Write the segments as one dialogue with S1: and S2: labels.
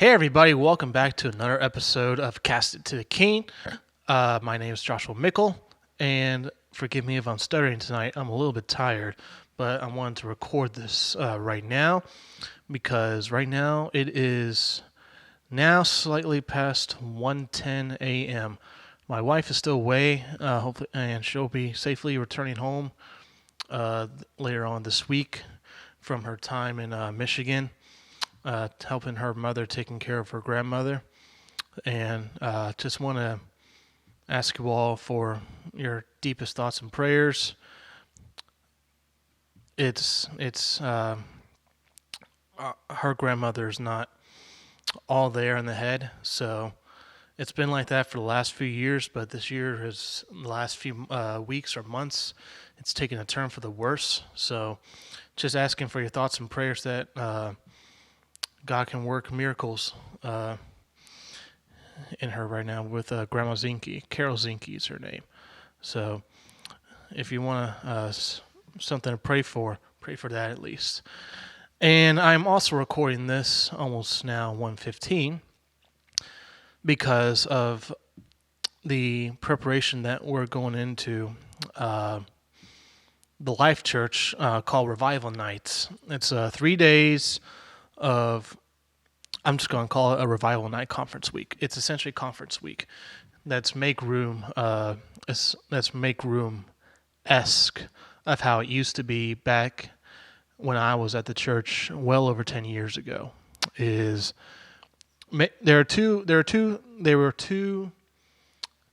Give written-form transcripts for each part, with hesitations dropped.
S1: Hey everybody, welcome back to another episode of Cast It to the King. My name is Joshua Mickle, and forgive me if I'm stuttering tonight. I'm a little bit tired, but I wanted to record this right now because right now it is now slightly past 1:10 a.m. My wife is still away, hopefully, and she'll be safely returning home later on this week from her time in Michigan. Helping her mother taking care of her grandmother. And just want to ask you all for your deepest thoughts and prayers. It's her grandmother's not all there in the head, so it's been like that for the last few years. But this year has the last few weeks or months, it's taken a turn for the worse. So just asking for your thoughts and prayers that God can work miracles in her right now with Grandma Zinke. Carol Zinke is her name. So if you want something to pray for that at least. And I'm also recording this almost now 1:15 because of the preparation that we're going into the Life Church called Revival Nights. It's 3 days of, I'm just going to call it a Revival Night Conference Week. It's essentially conference week. That's make room-esque of how it used to be back when I was at the church well over 10 years ago. There were two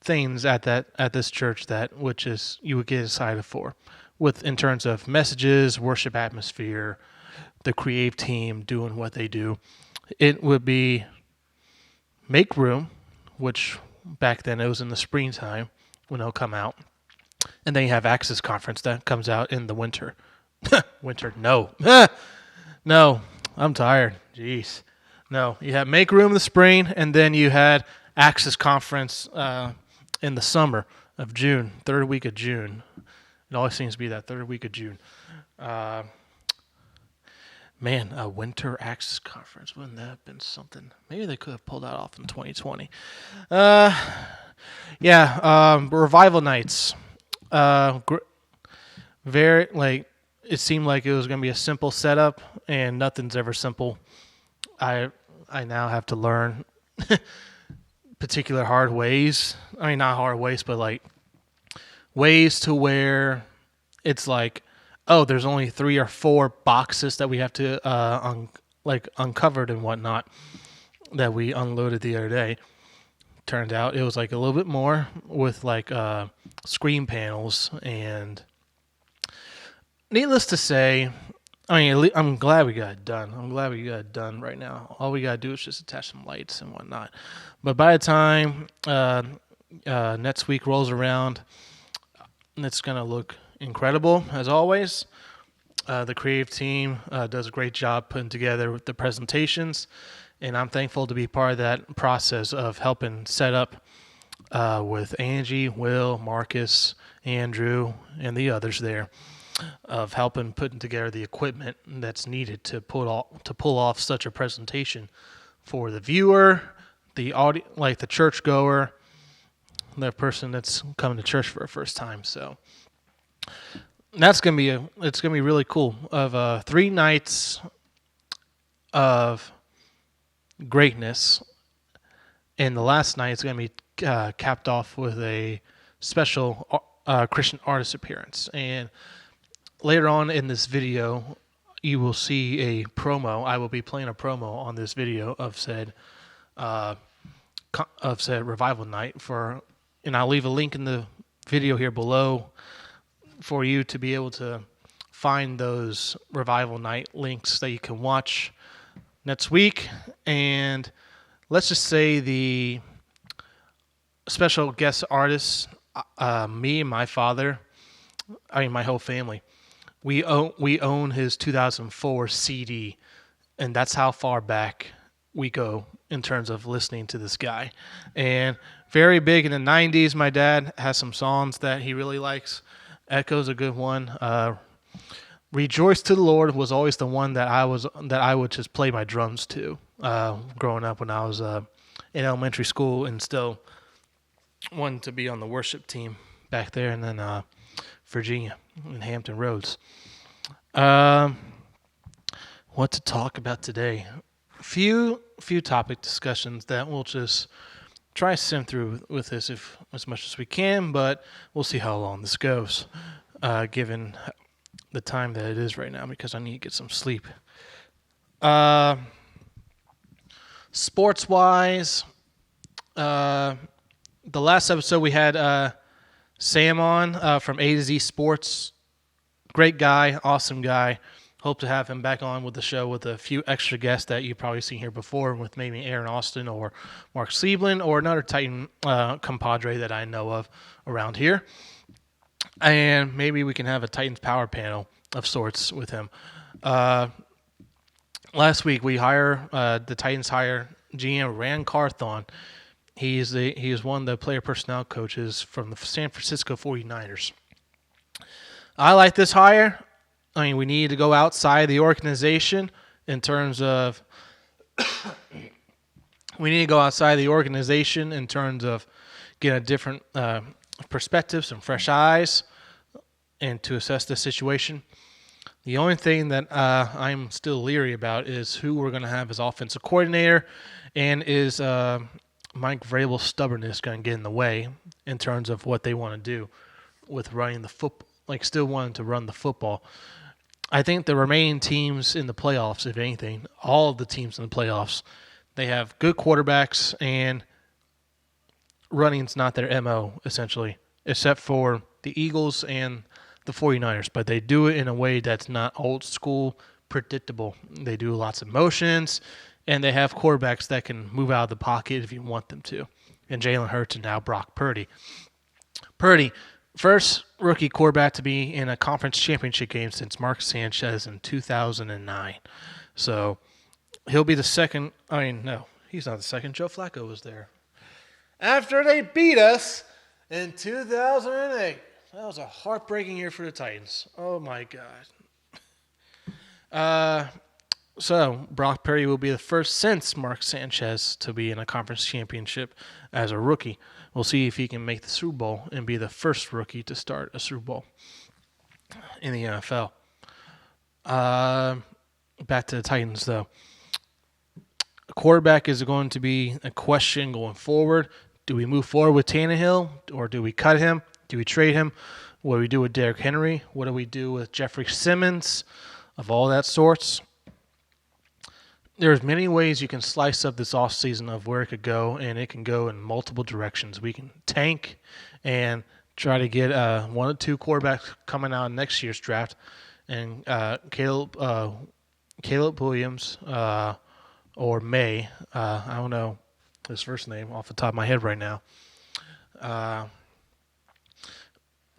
S1: things at this church which is you would get excited for, in terms of messages, worship atmosphere, the creative team doing what they do. It would be Make Room, which back then it was in the springtime when it'll come out. And then you have Access Conference that comes out in the winter. Winter, no. No, I'm tired. Jeez. No, you had Make Room in the spring, and then you had Access Conference in the summer of June, third week of June. It always seems to be that third week of June. Man, a winter Access Conference, wouldn't that have been something? Maybe they could have pulled that off in 2020. Revival Nights. It seemed like it was going to be a simple setup, and nothing's ever simple. I now have to learn particular hard ways. I mean, not hard ways, but like ways to where it's like, oh, there's only 3 or 4 boxes that we have to uncovered and whatnot that we unloaded the other day. Turned out it was like a little bit more with like screen panels, and needless to say, I mean, I'm glad we got it done. I'm glad we got it done right now. All we got to do is just attach some lights and whatnot. But by the time next week rolls around, it's going to look incredible, as always. The creative team does a great job putting together the presentations, and I'm thankful to be part of that process of helping set up with Angie, Will, Marcus, Andrew, and the others there, of helping putting together the equipment that's needed to pull off such a presentation for the viewer, the audio, like the churchgoer, the person that's coming to church for the first time. So it's gonna be really cool. Of 3 nights of greatness, and the last night is gonna be capped off with a special Christian artist appearance. And later on in this video, you will see a promo. I will be playing a promo on this video of said Revival Night and I'll leave a link in the video here below for you to be able to find those Revival Night links that you can watch next week. And let's just say the special guest artists, me and my father, my whole family, we own his 2004 CD, and that's how far back we go in terms of listening to this guy. And very big in the 90s. My dad has some songs that he really likes. Echo's a good one. Rejoice to the Lord was always the one that I would just play my drums to growing up when I was in elementary school, and still wanted to be on the worship team back there, and then Virginia in Hampton Roads. What to talk about today? Few topic discussions that we'll just try to sim through with this as much as we can, but we'll see how long this goes, given the time that it is right now, because I need to get some sleep. Sports-wise, the last episode we had Sam on from A to Z Sports. Great guy, awesome guy. Hope to have him back on with the show with a few extra guests that you've probably seen here before, with maybe Aaron Austin or Mark Siebelin or another Titan compadre that I know of around here. And maybe we can have a Titans power panel of sorts with him. Last week the Titans hire GM Rand Carthon. He is one of the player personnel coaches from the San Francisco 49ers. I like this hire. I mean, we need to go outside the organization in terms of getting a different perspective, some fresh eyes, and to assess the situation. The only thing that I'm still leery about is who we're going to have as offensive coordinator, and is Mike Vrabel's stubbornness going to get in the way in terms of what they want to do with running the football, like still wanting to run the football. I think the remaining teams in the playoffs, if anything, all of the teams in the playoffs, they have good quarterbacks, and running's not their MO, essentially, except for the Eagles and the 49ers. But they do it in a way that's not old school, predictable. They do lots of motions, and they have quarterbacks that can move out of the pocket if you want them to. And Jalen Hurts and now Brock Purdy. First rookie quarterback to be in a conference championship game since Mark Sanchez in 2009. So he'll be the second. I mean, no, he's not the second. Joe Flacco was there after they beat us in 2008. That was a heartbreaking year for the Titans. Oh, my God. So Brock Purdy will be the first since Mark Sanchez to be in a conference championship as a rookie. We'll see if he can make the Super Bowl and be the first rookie to start a Super Bowl in the NFL. Back to the Titans, though. A quarterback is going to be a question going forward. Do we move forward with Tannehill, or do we cut him? Do we trade him? What do we do with Derrick Henry? What do we do with Jeffrey Simmons? Of all that sorts. There's many ways you can slice up this offseason of where it could go, and it can go in multiple directions. We can tank and try to get one or two quarterbacks coming out in next year's draft, and Caleb Williams or May. I don't know his first name off the top of my head right now.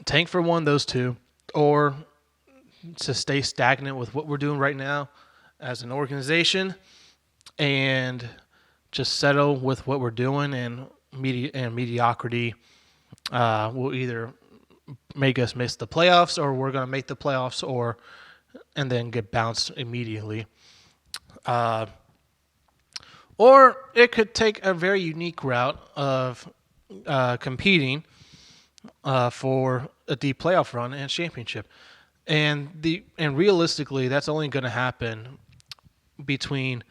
S1: Tank for one of those two, or to stay stagnant with what we're doing right now as an organization, and just settle with what we're doing, and mediocrity will either make us miss the playoffs, or we're going to make the playoffs, and then get bounced immediately. Or it could take a very unique route of competing for a deep playoff run and championship. And realistically, that's only going to happen between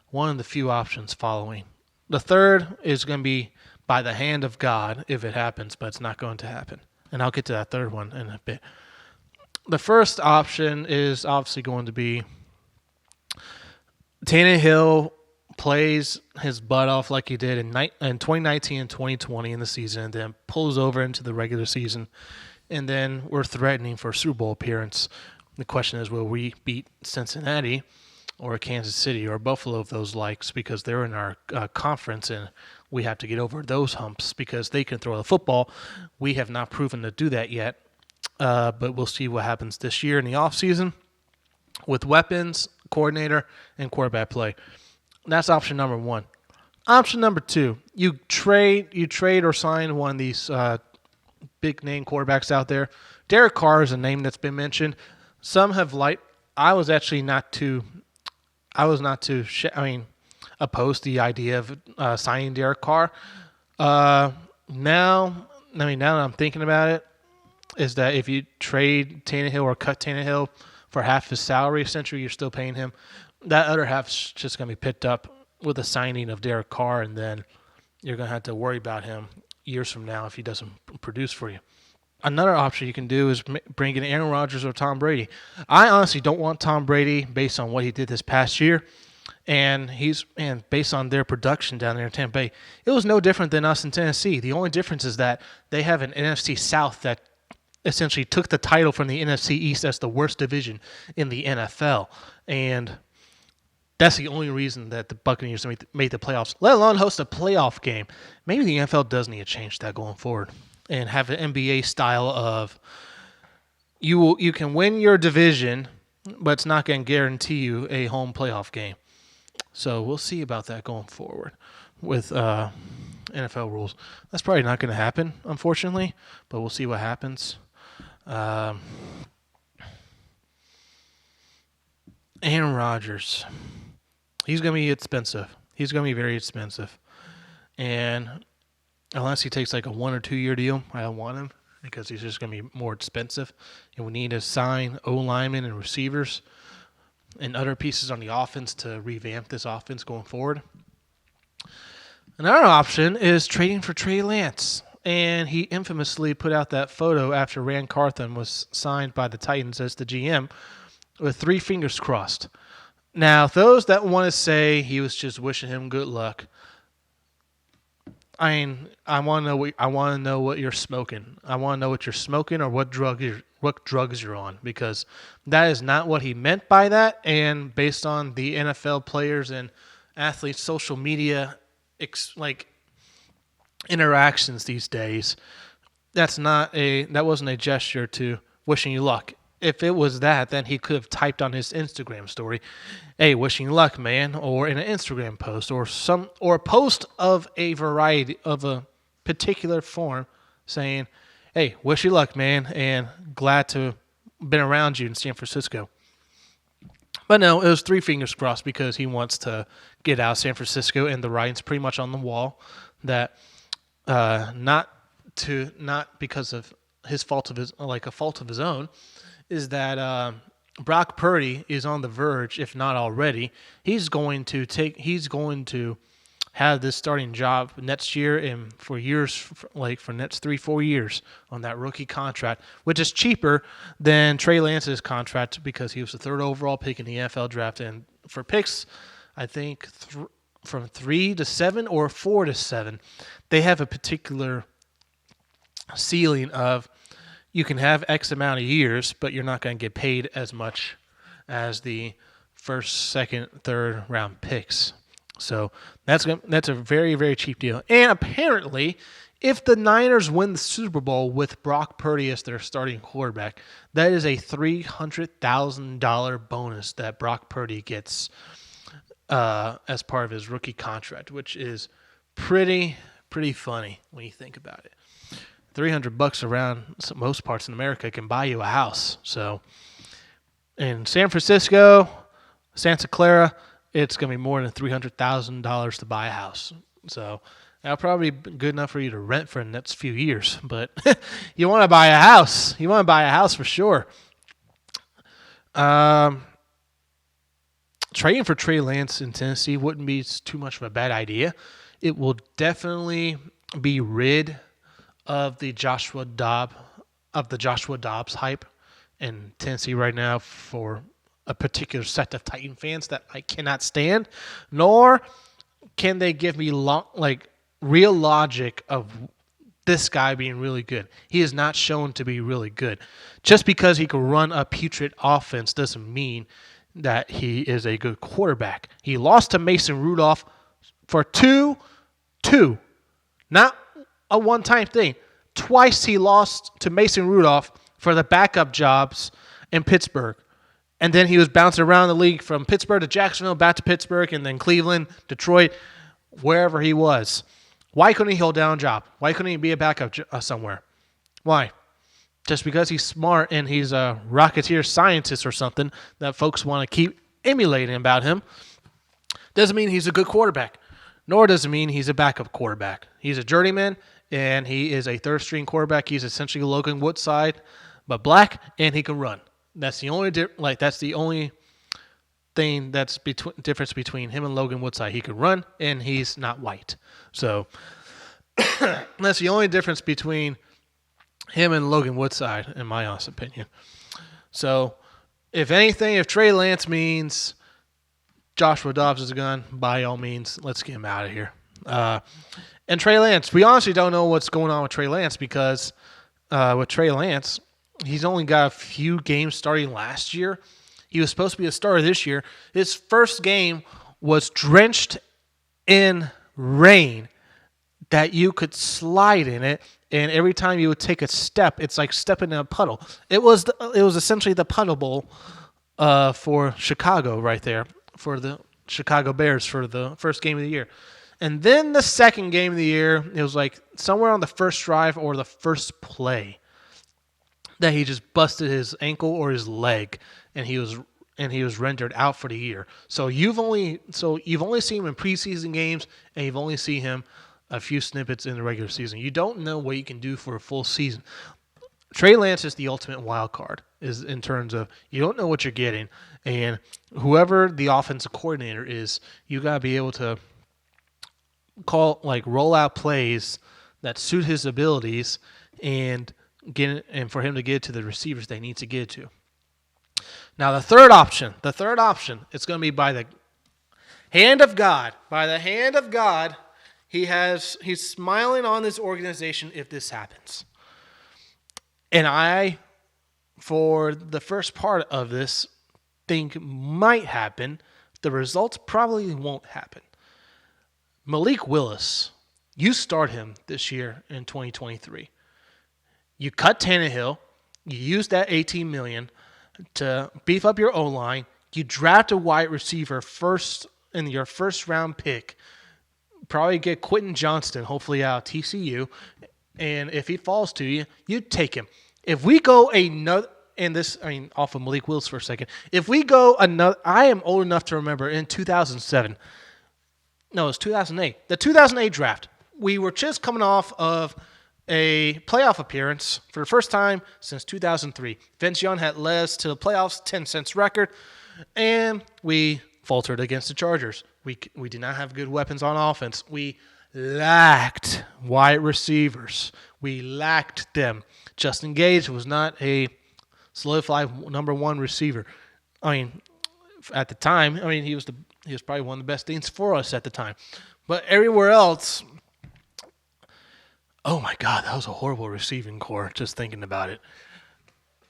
S1: one of the few options following. The third is going to be by the hand of God if it happens, but it's not going to happen. And I'll get to that third one in a bit. The first option is obviously going to be Tannehill plays his butt off like he did in 2019 and 2020 in the season, and then pulls over into the regular season, and then we're threatening for a Super Bowl appearance. The question is, will we beat Cincinnati or Kansas City or Buffalo of those likes, because they're in our conference, and we have to get over those humps because they can throw the football. We have not proven to do that yet, but we'll see what happens this year in the offseason with weapons, coordinator, and quarterback play. That's option number one. Option number two, you trade or sign one of these big name quarterbacks out there. Derek Carr is a name that's been mentioned. Some have liked. I was actually not too. I was not too. Opposed to the idea of signing Derek Carr. Now, now that I'm thinking about it, is that if you trade Tannehill or cut Tannehill for half his salary, essentially you're still paying him. That other half's just going to be picked up with the signing of Derek Carr, and then you're going to have to worry about him years from now if he doesn't produce for you. Another option you can do is bring in Aaron Rodgers or Tom Brady. I honestly don't want Tom Brady based on what he did this past year, and based on their production down there in Tampa Bay. It was no different than us in Tennessee. The only difference is that they have an NFC South that essentially took the title from the NFC East as the worst division in the NFL, and that's the only reason that the Buccaneers made the playoffs, let alone host a playoff game. Maybe the NFL does need to change that going forward and have an NBA style of you can win your division, but it's not going to guarantee you a home playoff game. So we'll see about that going forward with NFL rules. That's probably not going to happen, unfortunately, but we'll see what happens. Aaron Rodgers. He's going to be expensive. He's going to be very expensive. And unless he takes like a 1 or 2 year deal, I don't want him because he's just going to be more expensive. And we need to sign O-linemen and receivers and other pieces on the offense to revamp this offense going forward. Another option is trading for Trey Lance. And he infamously put out that photo after Rand Carthon was signed by the Titans as the GM with 3 fingers crossed. Now, those that want to say he was just wishing him good luck, I want to know what you're smoking. I want to know what you're smoking or what drugs you're on, because that is not what he meant by that. And based on the NFL players and athletes' social media interactions these days, that wasn't a gesture to wishing you luck. If it was that, then he could have typed on his Instagram story, "Hey, wishing you luck, man," or in an Instagram post, or a post of a variety of a particular form, saying, "Hey, wish you luck, man, and glad to have been around you in San Francisco." But no, it was 3 fingers crossed because he wants to get out of San Francisco, and the writing's pretty much on the wall that not because of his fault of his own. Is that Brock Purdy is on the verge, if not already. He's going to have this starting job next year and for years, for next 3-4 years on that rookie contract, which is cheaper than Trey Lance's contract because he was the 3rd overall pick in the NFL draft. And for picks, I think from 3 to 7 or 4 to 7, they have a particular ceiling of you can have X amount of years, but you're not going to get paid as much as the 1st, 2nd, 3rd round picks. So that's a very, very cheap deal. And apparently, if the Niners win the Super Bowl with Brock Purdy as their starting quarterback, that is a $300,000 bonus that Brock Purdy gets as part of his rookie contract, which is pretty funny when you think about it. $300 around most parts in America can buy you a house. So in San Francisco, Santa Clara, it's going to be more than $300,000 to buy a house. So that'll probably be good enough for you to rent for the next few years. But you want to buy a house. You want to buy a house for sure. Trading for Trey Lance in Tennessee wouldn't be too much of a bad idea. It will definitely be rid of the Joshua Dobbs hype in Tennessee right now for a particular set of Titan fans that I cannot stand, nor can they give me real logic of this guy being really good. He is not shown to be really good. Just because he can run a putrid offense doesn't mean that he is a good quarterback. He lost to Mason Rudolph for two, not a one-time thing. Twice he lost to Mason Rudolph for the backup jobs in Pittsburgh. And then he was bouncing around the league from Pittsburgh to Jacksonville, back to Pittsburgh, and then Cleveland, Detroit, wherever he was. Why couldn't he hold down a job? Why couldn't he be a backup somewhere? Why? Just because he's smart and he's a Rocketeer scientist or something that folks want to keep emulating about him doesn't mean he's a good quarterback, nor does it mean he's a backup quarterback. He's a journeyman, and he is a third-string quarterback. He's essentially Logan Woodside, but black, and he can run. That's the only that's the only thing that's difference between him and Logan Woodside. He can run, and he's not white. So that's the only difference between him and Logan Woodside, in my honest opinion. So, if anything, if Trey Lance means Joshua Dobbs is a gun, by all means, let's get him out of here. And Trey Lance, we honestly don't know what's going on with Trey Lance because with Trey Lance, he's only got a few games starting last year. He was supposed to be a starter this year. His first game was drenched in rain that you could slide in it, and every time you would take a step, it's like stepping in a puddle. It was essentially the Puddle Bowl for Chicago right there, for the Chicago Bears for the first game of the year. And then the second game of the year, it was like somewhere on the first drive or the first play that he just busted his ankle or his leg, and he was rendered out for the year. So you've only seen him in preseason games, and you've only seen him a few snippets in the regular season. You don't know what you can do for a full season. Trey Lance is the ultimate wild card, is in terms of you don't know what you're getting, and whoever the offensive coordinator is, you got to be able to roll out plays that suit his abilities and for him to get to the receivers they need to get to. Now the third option, it's going to be by the hand of God. By the hand of God, he's smiling on this organization if this happens. And I, for the first part of this, think might happen. The results probably won't happen. Malik Willis, you start him this year in 2023. You cut Tannehill. You use that $18 million to beef up your O-line. You draft a wide receiver first in your first round pick. Probably get Quentin Johnston, hopefully out of TCU. And if he falls to you, you take him. If we go off of Malik Willis for a second. If we go another, I am old enough to remember in 2007. No, it was 2008. The 2008 draft. We were just coming off of a playoff appearance for the first time since 2003. Vince Young had led us to the playoffs, 10 cents record, and we faltered against the Chargers. We did not have good weapons on offense. We lacked wide receivers. We lacked them. Justin Gage was not a solidified number one receiver. I mean, at the time, he was probably one of the best things for us at the time. But everywhere else, oh my God, that was a horrible receiving core, just thinking about it.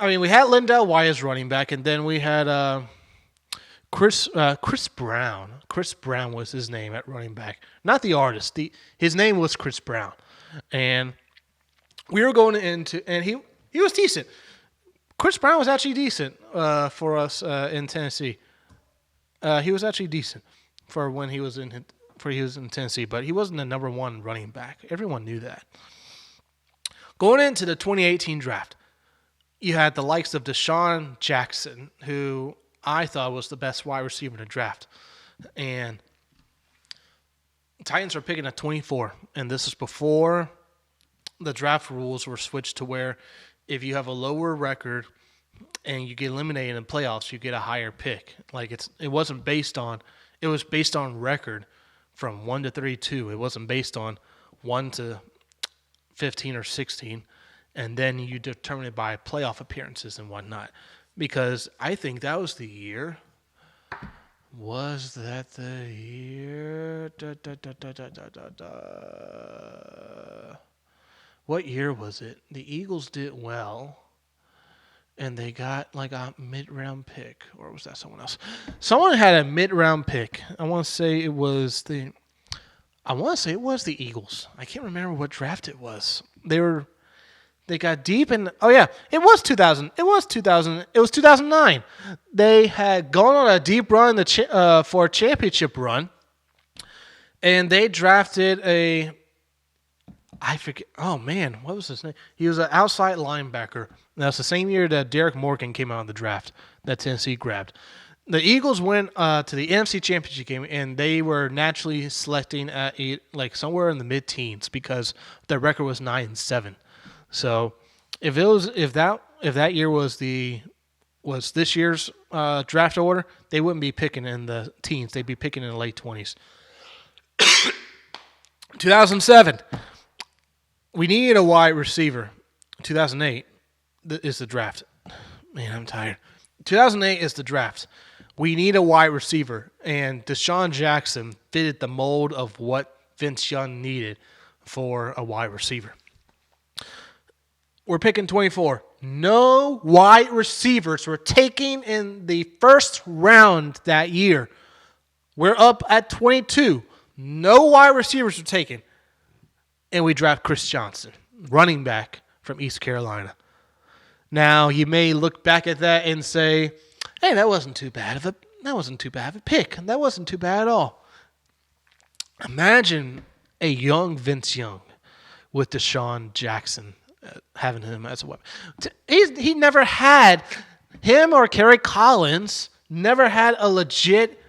S1: We had Lindell Wyatt as running back, and then we had Chris Brown. Chris Brown was his name at running back. Not the artist. His name was Chris Brown. And we were going into, and he was decent. Chris Brown was actually decent for us in Tennessee. He was actually decent for when he was in Tennessee, but he wasn't the number one running back. Everyone knew that. Going into the 2018 draft, you had the likes of Deshaun Jackson, who I thought was the best wide receiver in the draft. And Titans were picking at 24, and this is before the draft rules were switched to where if you have a lower record and you get eliminated in playoffs, you get a higher pick. It was based on record from 1 to 32. It wasn't based on 1 to 15 or 16, and then you determine it by playoff appearances and whatnot. Because I think that was the year. Was that the year? What year was it? The Eagles did well, and they got a mid-round pick. Or was that someone else? Someone had a mid-round pick. I want to say it was the Eagles. I can't remember what draft it was. They got deep in. Oh yeah, it was 2000. It was 2000. It was 2009. They had gone on a deep run for a championship run, and they drafted a I forget. Oh man, what was his name? He was an outside linebacker. That's the same year that Derek Morgan came out of the draft that Tennessee grabbed. The Eagles went to the NFC Championship game, and they were naturally selecting at somewhere in the mid-teens because their record was 9-7. So if that year was this year's draft order, they wouldn't be picking in the teens. They'd be picking in the late 20s. 2007, we needed a wide receiver. 2008 is the draft. Man, I'm tired. 2008 is the draft. We need a wide receiver, and Deshaun Jackson fitted the mold of what Vince Young needed for a wide receiver. We're picking 24. No wide receivers were taken in the first round that year. We're up at 22. No wide receivers were taken. And we draft Chris Johnson, running back from East Carolina. Now, you may look back at that and say, hey, that wasn't too bad of a pick. That wasn't too bad at all. Imagine a young Vince Young with Deshaun Jackson having him as a weapon. He never had, him or Kerry Collins never had a legit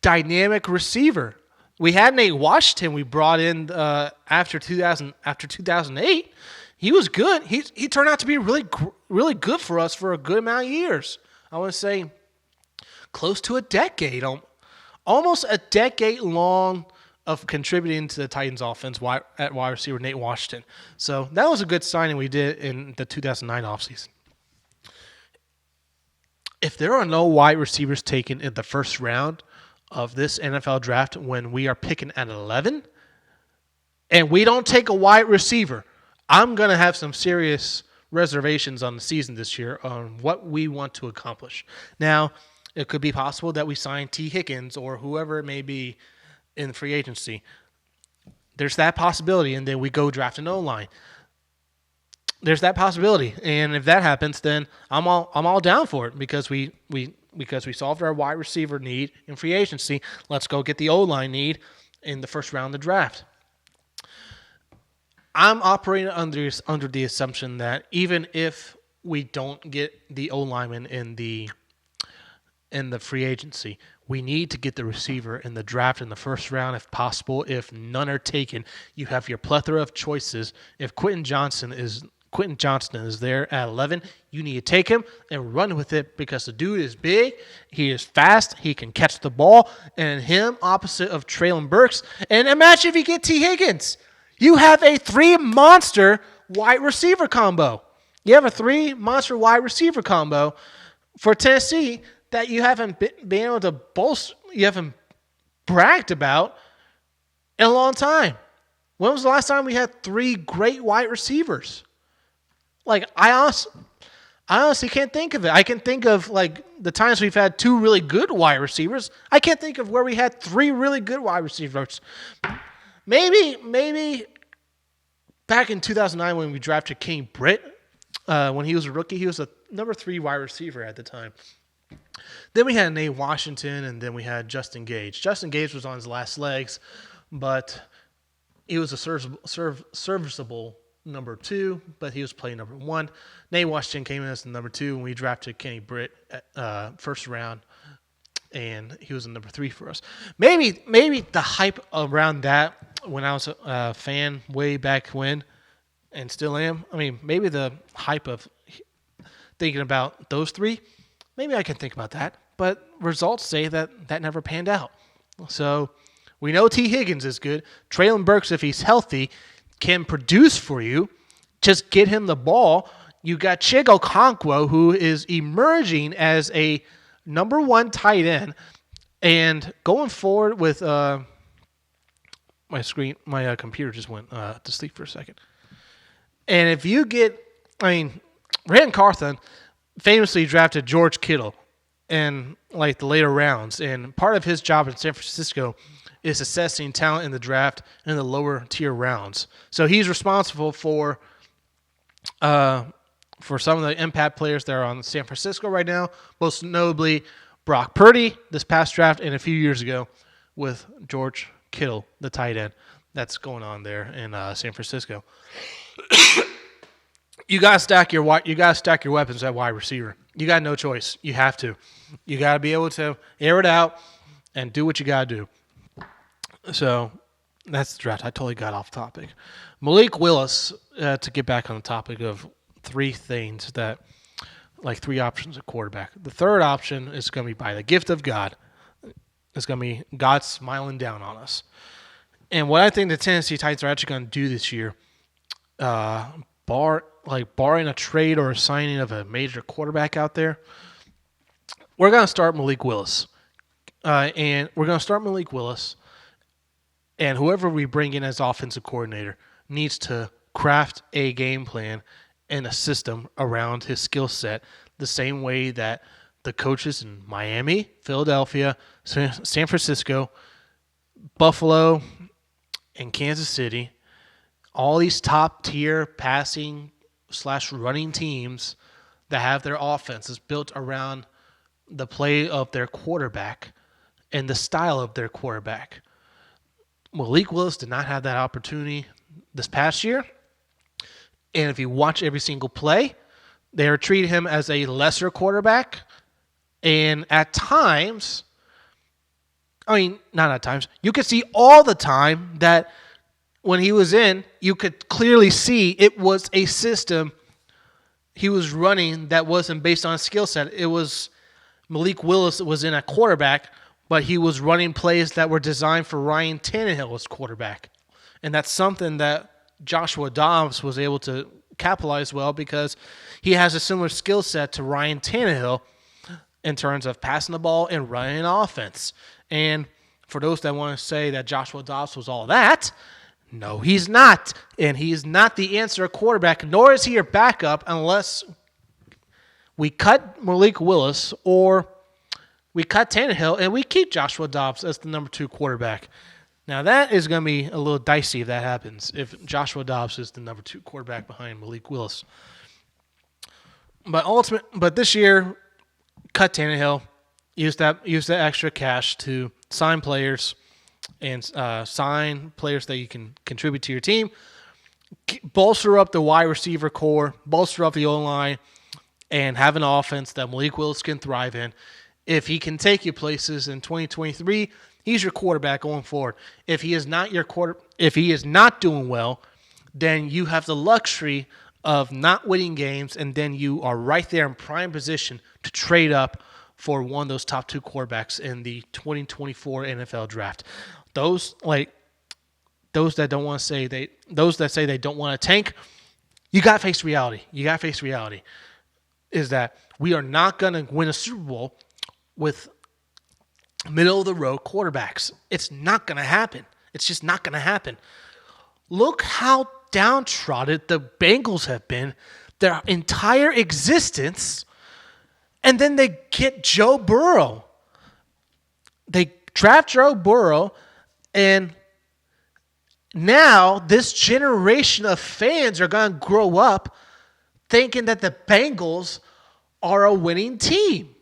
S1: dynamic receiver. We had Nate Washington we brought in after 2008. He was good. He turned out to be really good for us for a good amount of years. I want to say close to a decade, almost a decade long of contributing to the Titans offense at wide receiver Nate Washington. So that was a good signing we did in the 2009 offseason. If there are no wide receivers taken in the first round of this NFL draft when we are picking at 11 and we don't take a wide receiver, I'm going to have some serious reservations on the season this year on what we want to accomplish. Now, it could be possible that we sign T. Higgins or whoever it may be in free agency. There's that possibility, and then we go draft an O-line. There's that possibility, and if that happens, then I'm all down for it because we solved our wide receiver need in free agency. Let's go get the O-line need in the first round of the draft. I'm operating under the assumption that even if we don't get the O-lineman in the free agency, we need to get the receiver in the draft in the first round if possible. If none are taken, you have your plethora of choices. If Quentin Johnston is there at 11, you need to take him and run with it because the dude is big, he is fast, he can catch the ball, and him opposite of Treylon Burks. And imagine if you get T. Higgins. You have a 3-monster wide receiver combo. You have a 3-monster wide receiver combo for Tennessee that you haven't been able to boast, you haven't bragged about in a long time. When was the last time we had 3 great wide receivers? I honestly can't think of it. I can think of the times we've had 2 really good wide receivers. I can't think of where we had 3 really good wide receivers. Maybe back in 2009 when we drafted King Britt, when he was a rookie, he was a number 3 wide receiver at the time. Then we had Nate Washington, and then we had Justin Gage. Justin Gage was on his last legs, but he was a serviceable number 2, but he was playing number 1. Nate Washington came in as the number 2, and we drafted Kenny Britt first round, and he was a number 3 for us. Maybe the hype around that when I was a fan way back when, and still am. I mean, maybe the hype of thinking about those 3. Maybe I can think about that, but results say that never panned out. So we know T. Higgins is good. Treylon Burks, if he's healthy, can produce for you. Just get him the ball. You got Chigo Okonkwo, who is emerging as a number 1 tight end. And going forward with my computer just went to sleep for a second. And if you get, Rand Carthon famously drafted George Kittle in the later rounds, and part of his job in San Francisco is assessing talent in the draft in the lower tier rounds. So he's responsible for some of the impact players that are on San Francisco right now, most notably Brock Purdy this past draft and a few years ago with George Kittle, the tight end. that's going on there in San Francisco. You gotta stack your weapons at wide receiver. You got no choice. You have to. You gotta be able to air it out and do what you gotta do. So that's the draft. I totally got off topic. Malik Willis, to get back on the topic of three things that, like three options at quarterback. The third option is going to be by the gift of God. It's going to be God smiling down on us. And what I think the Tennessee Titans are actually going to do this year, barring a trade or a signing of a major quarterback out there, we're going to start Malik Willis. And whoever we bring in as offensive coordinator needs to craft a game plan and a system around his skill set the same way that the coaches in Miami, Philadelphia, San Francisco, Buffalo, and Kansas City, all these top-tier passing/running teams that have their offenses built around the play of their quarterback and the style of their quarterback. Malik Willis did not have that opportunity this past year. And if you watch every single play, they are treating him as a lesser quarterback. And at times, not at times, you could see all the time that when he was in, you could clearly see it was a system he was running that wasn't based on a skill set. It was Malik Willis was in a quarterback, but he was running plays that were designed for Ryan Tannehill as quarterback. And that's something that Joshua Dobbs was able to capitalize well because he has a similar skill set to Ryan Tannehill in terms of passing the ball and running an offense. And for those that want to say that Joshua Dobbs was all that, no, he's not. And he's not the answer at quarterback, nor is he your backup unless we cut Malik Willis or we cut Tannehill and we keep Joshua Dobbs as the number 2 quarterback. Now, that is going to be a little dicey if that happens, if Joshua Dobbs is the number 2 quarterback behind Malik Willis. But this year, cut Tannehill, use that extra cash to sign players and sign players that you can contribute to your team, bolster up the wide receiver core, bolster up the O-line, and have an offense that Malik Willis can thrive in. If he can take you places in 2023, he's your quarterback going forward. If he is not doing well, then you have the luxury of not winning games, and then you are right there in prime position to trade up for one of those top 2 quarterbacks in the 2024 NFL draft. Those that say they don't want to tank, you got to face reality. Is that we are not going to win a Super Bowl with middle-of-the-road quarterbacks. It's not going to happen. It's just not going to happen. Look how downtrodden the Bengals have been their entire existence, and then they get Joe Burrow. They draft Joe Burrow, and now this generation of fans are going to grow up thinking that the Bengals are a winning team.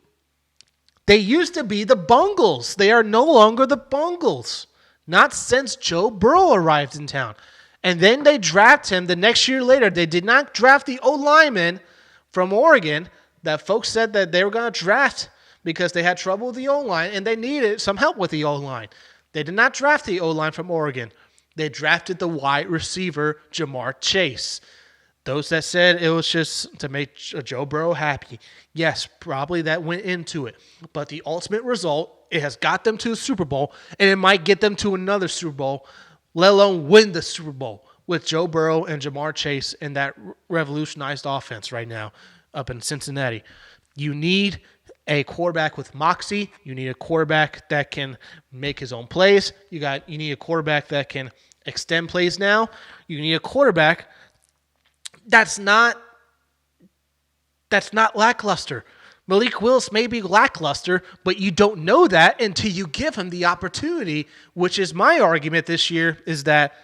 S1: They used to be the Bungles. They are no longer the Bungles. Not since Joe Burrow arrived in town. And then they draft him the next year later. They did not draft the O-lineman from Oregon that folks said that they were going to draft because they had trouble with the O-line and they needed some help with the O-line. They did not draft the O-line from Oregon. They drafted the wide receiver, Jamar Chase. Those that said it was just to make Joe Burrow happy, yes, probably that went into it. But the ultimate result, it has got them to a Super Bowl, and it might get them to another Super Bowl, let alone win the Super Bowl with Joe Burrow and Jamar Chase and that revolutionized offense right now up in Cincinnati. You need a quarterback with moxie. You need a quarterback that can make his own plays. You need a quarterback that can extend plays now. You need a quarterback that's not lackluster. Malik Willis may be lackluster, but you don't know that until you give him the opportunity, which is my argument this year, is that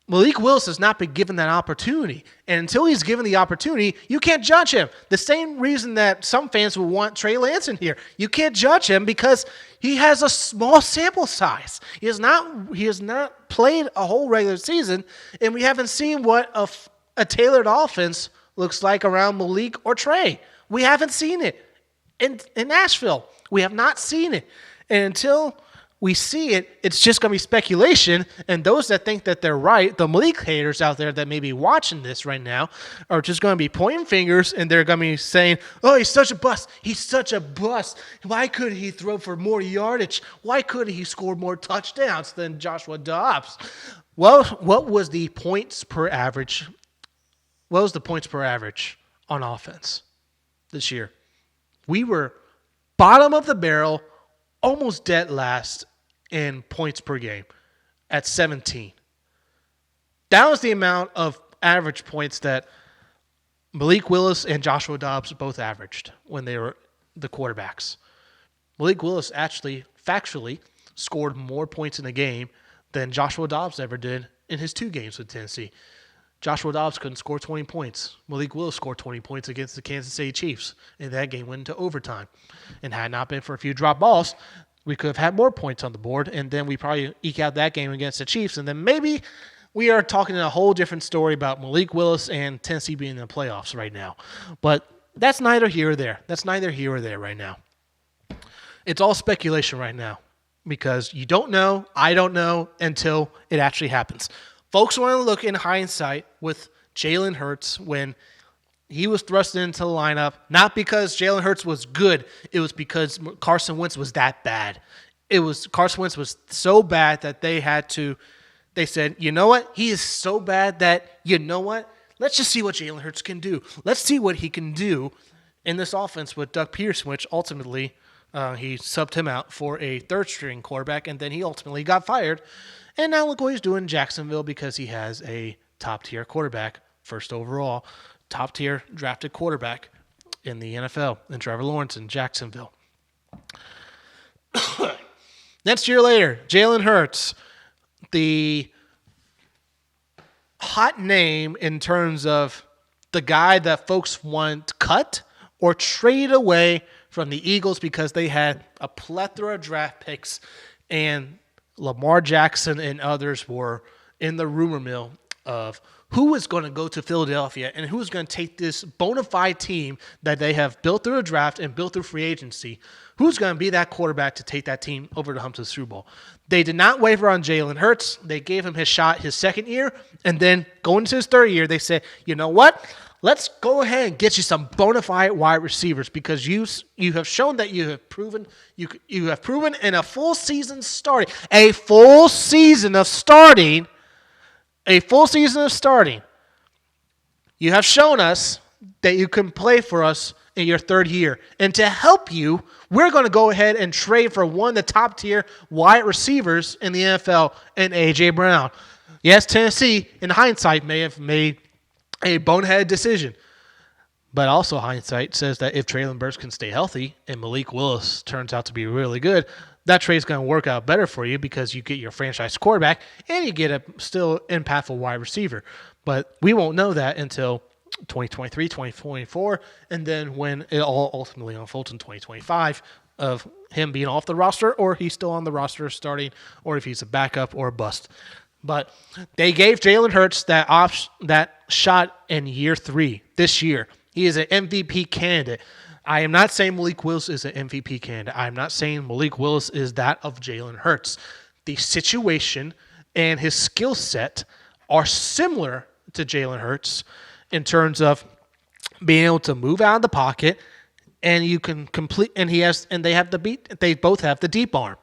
S1: Malik Willis has not been given that opportunity. And until he's given the opportunity, you can't judge him. The same reason that some fans will want Trey Lance in here. You can't judge him because he has a small sample size. He has not played a whole regular season, and we haven't seen what a tailored offense looks like around Malik or Trey. We haven't seen it in Nashville. We have not seen it. And until we see it, it's just going to be speculation. And those that think that they're right, the Malik haters out there that may be watching this right now, are just going to be pointing fingers, and they're going to be saying, oh, he's such a bust. He's such a bust. Why couldn't he throw for more yardage? Why couldn't he score more touchdowns than Joshua Dobbs? Well, what was the points per average? What was the points per average on offense this year? We were bottom of the barrel, almost dead last in points per game at 17. That was the amount of average points that Malik Willis and Joshua Dobbs both averaged when they were the quarterbacks. Malik Willis actually, factually, scored more points in a game than Joshua Dobbs ever did in his 2 games with Tennessee. Joshua Dobbs couldn't score 20 points. Malik Willis scored 20 points against the Kansas City Chiefs, and that game went into overtime. And had it not been for a few drop balls, we could have had more points on the board, and then we probably eke out that game against the Chiefs, and then maybe we are talking a whole different story about Malik Willis and Tennessee being in the playoffs right now. But that's neither here or there. That's neither here or there right now. It's all speculation right now because you don't know, I don't know, until it actually happens. Folks want to look in hindsight with Jalen Hurts when he was thrust into the lineup, not because Jalen Hurts was good. It was because Carson Wentz was that bad. Carson Wentz was so bad that they said, you know what? He is so bad that, you know what? Let's just see what Jalen Hurts can do. Let's see what he can do in this offense with Doug Peterson, which ultimately he subbed him out for a third-string quarterback, and then he ultimately got fired. And now look what he's doing in Jacksonville because he has a top-tier quarterback, first overall, top-tier drafted quarterback in the NFL, and Trevor Lawrence in Jacksonville. Next year later, Jalen Hurts, the hot name in terms of the guy that folks want cut or trade away from the Eagles because they had a plethora of draft picks and Lamar Jackson and others were in the rumor mill of who is going to go to Philadelphia and who is going to take this bona fide team that they have built through a draft and built through free agency. Who's going to be that quarterback to take that team over the hump to the Super Bowl? They did not waver on Jalen Hurts. They gave him his shot his second year, and then going into his third year, they said, you know what? Let's go ahead and get you some bona fide wide receivers because you have shown that you have proven in a full season of starting. You have shown us that you can play for us in your third year. And to help you, we're going to go ahead and trade for one of the top tier wide receivers in the NFL and A.J. Brown. Yes, Tennessee, in hindsight, may have made a boneheaded decision. But also hindsight says that if Treylon Burks can stay healthy and Malik Willis turns out to be really good, that trade's going to work out better for you because you get your franchise quarterback and you get a still impactful wide receiver. But we won't know that until 2023, 2024, and then when it all ultimately unfolds in 2025 of him being off the roster or he's still on the roster starting or if he's a backup or a bust. But they gave Jalen Hurts that shot in year 3 this year. He is an MVP candidate. I am not saying Malik Willis is an MVP candidate. I am not saying Malik Willis is that of Jalen Hurts. The situation and his skill set are similar to Jalen Hurts in terms of being able to move out of the pocket, and you can complete. And they both have the deep arm.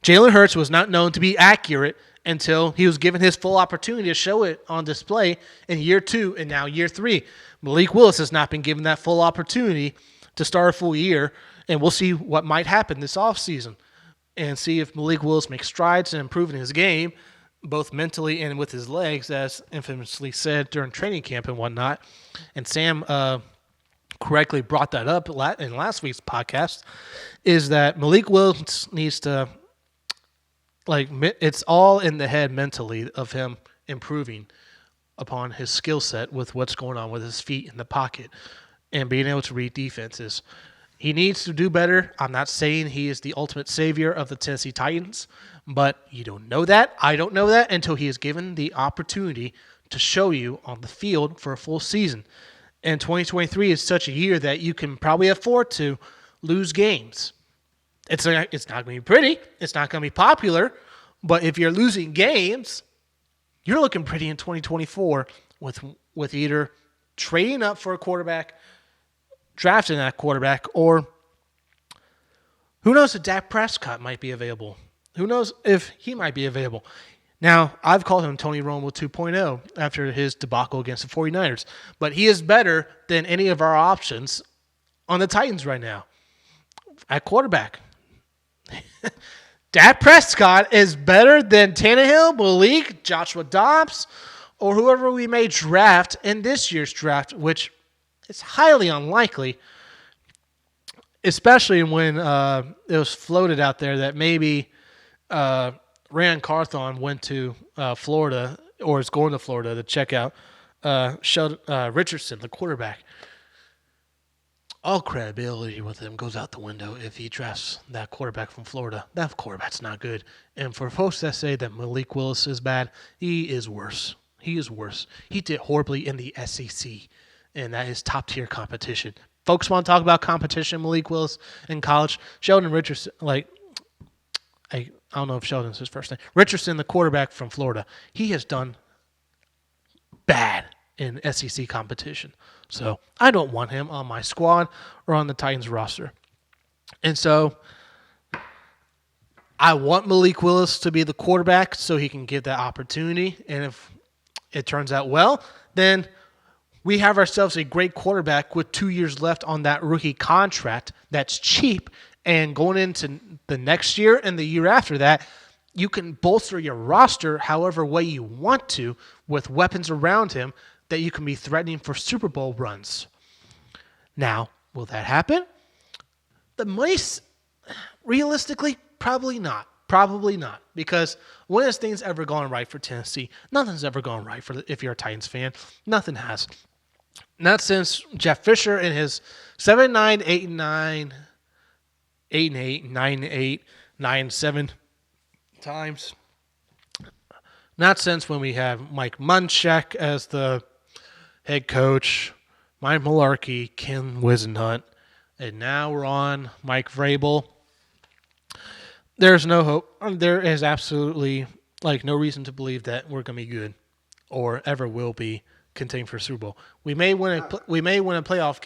S1: Jalen Hurts was not known to be accurate until he was given his full opportunity to show it on display in year 2 and now year 3. Malik Willis has not been given that full opportunity to start a full year, and we'll see what might happen this offseason and see if Malik Willis makes strides in improving his game, both mentally and with his legs, as infamously said during training camp and whatnot. And Sam correctly brought that up in last week's podcast, is that Malik Willis needs to, it's all in the head mentally of him improving upon his skill set with what's going on with his feet in the pocket and being able to read defenses. He needs to do better. I'm not saying he is the ultimate savior of the Tennessee Titans, but you don't know that. I don't know that until he is given the opportunity to show you on the field for a full season. And 2023 is such a year that you can probably afford to lose games. It's not going to be pretty. It's not going to be popular. But if you're losing games, you're looking pretty in 2024 with either trading up for a quarterback, drafting that quarterback, or who knows if Dak Prescott might be available. Who knows if he might be available. Now, I've called him Tony Romo 2.0 after his debacle against the 49ers, but he is better than any of our options on the Titans right now at quarterback. Dak Prescott is better than Tannehill, Malik, Joshua Dobbs, or whoever we may draft in this year's draft, which is highly unlikely, especially when it was floated out there that maybe Rand Carthon went to Florida or is going to Florida to check out Richardson, the quarterback. All credibility with him goes out the window if he drafts that quarterback from Florida. That quarterback's not good. And for folks that say that Malik Willis is bad, he is worse. He is worse. He did horribly in the SEC, and that is top-tier competition. Folks want to talk about competition, Malik Willis in college. Sheldon Richardson, I don't know if Sheldon's his first name. Richardson, the quarterback from Florida, he has done bad in SEC competition. So I don't want him on my squad or on the Titans roster. And so I want Malik Willis to be the quarterback so he can get that opportunity. And if it turns out well, then we have ourselves a great quarterback with 2 years left on that rookie contract that's cheap. And going into the next year and the year after that, you can bolster your roster however way you want to with weapons around him that you can be threatening for Super Bowl runs. Now, will that happen? The money's realistically, probably not. Probably not. Because when has things ever gone right for Tennessee? Nothing's ever gone right if you're a Titans fan. Nothing has. Not since Jeff Fisher in his 7-9, 8-9, 8-8, 9-8, 9-7 times. Not since when we have Mike Munchak as the head coach, Mike Mularkey, Ken Wisenhunt, and now we're on Mike Vrabel. There's no hope. There is absolutely no reason to believe that we're going to be good or ever will be contending for Super Bowl. We may win a playoff